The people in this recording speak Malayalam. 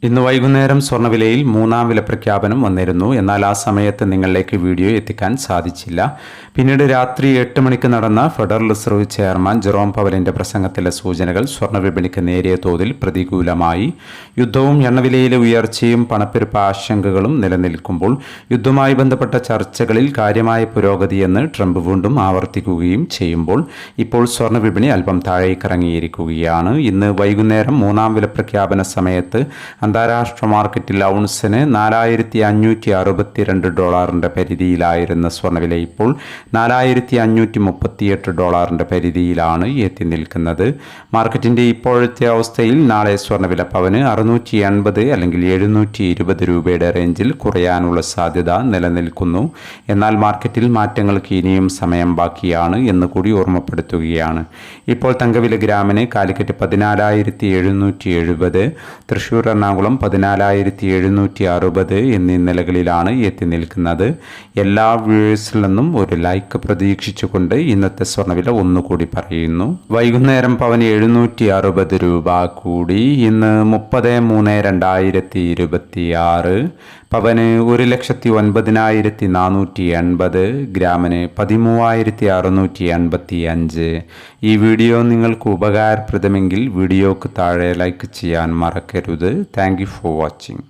ഇന്ന് വൈകുന്നേരം സ്വർണ്ണവിലയിൽ മൂന്നാം വില പ്രഖ്യാപനം വന്നിരുന്നു. എന്നാൽ ആ സമയത്ത് നിങ്ങളിലേക്ക് വീഡിയോ എത്തിക്കാൻ സാധിച്ചില്ല. പിന്നീട് രാത്രി 8 മണിക്ക് നടന്ന ഫെഡറൽ റിസർവ് ചെയർമാൻ ജെറോം പവലിൻ്റെ പ്രസംഗത്തിലെ സൂചനകൾ സ്വർണ്ണവിപണിക്ക് നേരിയ തോതിൽ പ്രതികൂലമായി. യുദ്ധവും എണ്ണവിലയിലെ ഉയർച്ചയും പണപ്പെരുപ്പ ആശങ്കകളും നിലനിൽക്കുമ്പോൾ യുദ്ധവുമായി ബന്ധപ്പെട്ട ചർച്ചകളിൽ കാര്യമായ പുരോഗതിയെന്ന് ട്രംപ് വീണ്ടും ആവർത്തിക്കുകയും ചെയ്യുമ്പോൾ ഇപ്പോൾ സ്വർണ്ണവിപണി അല്പം താഴേക്കിറങ്ങിയിരിക്കുകയാണ്. ഇന്ന് വൈകുന്നേരം മൂന്നാം വില പ്രഖ്യാപന സമയത്ത് അന്താരാഷ്ട്ര മാർക്കറ്റിൽ ഔൺസിന് $4,562 പരിധിയിലായിരുന്ന സ്വർണ്ണവില ഇപ്പോൾ $4,538 പരിധിയിലാണ് എത്തി നിൽക്കുന്നത്. മാർക്കറ്റിൻ്റെ ഇപ്പോഴത്തെ അവസ്ഥയിൽ നാളെ സ്വർണ്ണവില പവന് 680 അല്ലെങ്കിൽ 720 രൂപയുടെ റേഞ്ചിൽ കുറയാനുള്ള സാധ്യത നിലനിൽക്കുന്നു. എന്നാൽ മാർക്കറ്റിൽ മാറ്റങ്ങൾക്ക് ഇനിയും സമയം ബാക്കിയാണ് എന്ന് കൂടി ഓർമ്മപ്പെടുത്തുകയാണ്. ഇപ്പോൾ തങ്കവില ഗ്രാമിന് കാലിക്കറ്റ് 14,770, തൃശ്ശൂർ എറണാകുളം 14,760 എന്നീ നിലകളിലാണ് എത്തി നിൽക്കുന്നത്. എല്ലാ വ്യൂവേഴ്സിൽ നിന്നും ഒരു ലൈക്ക് പ്രതീക്ഷിച്ചുകൊണ്ട് ഇന്നത്തെ സ്വർണ്ണവില ഒന്നുകൂടി പറയുന്നു. വൈകുന്നേരം പവന് 760 രൂപ കൂടി. ഇന്ന് 30/3/2026 പവന് 1,09,480, ഗ്രാമിന് 13,685. ഈ വീഡിയോ നിങ്ങൾക്ക് ഉപകാരപ്രദമെങ്കിൽ വീഡിയോക്ക് താഴെ ലൈക്ക് ചെയ്യാൻ മറക്കരുത്. Thank you for watching.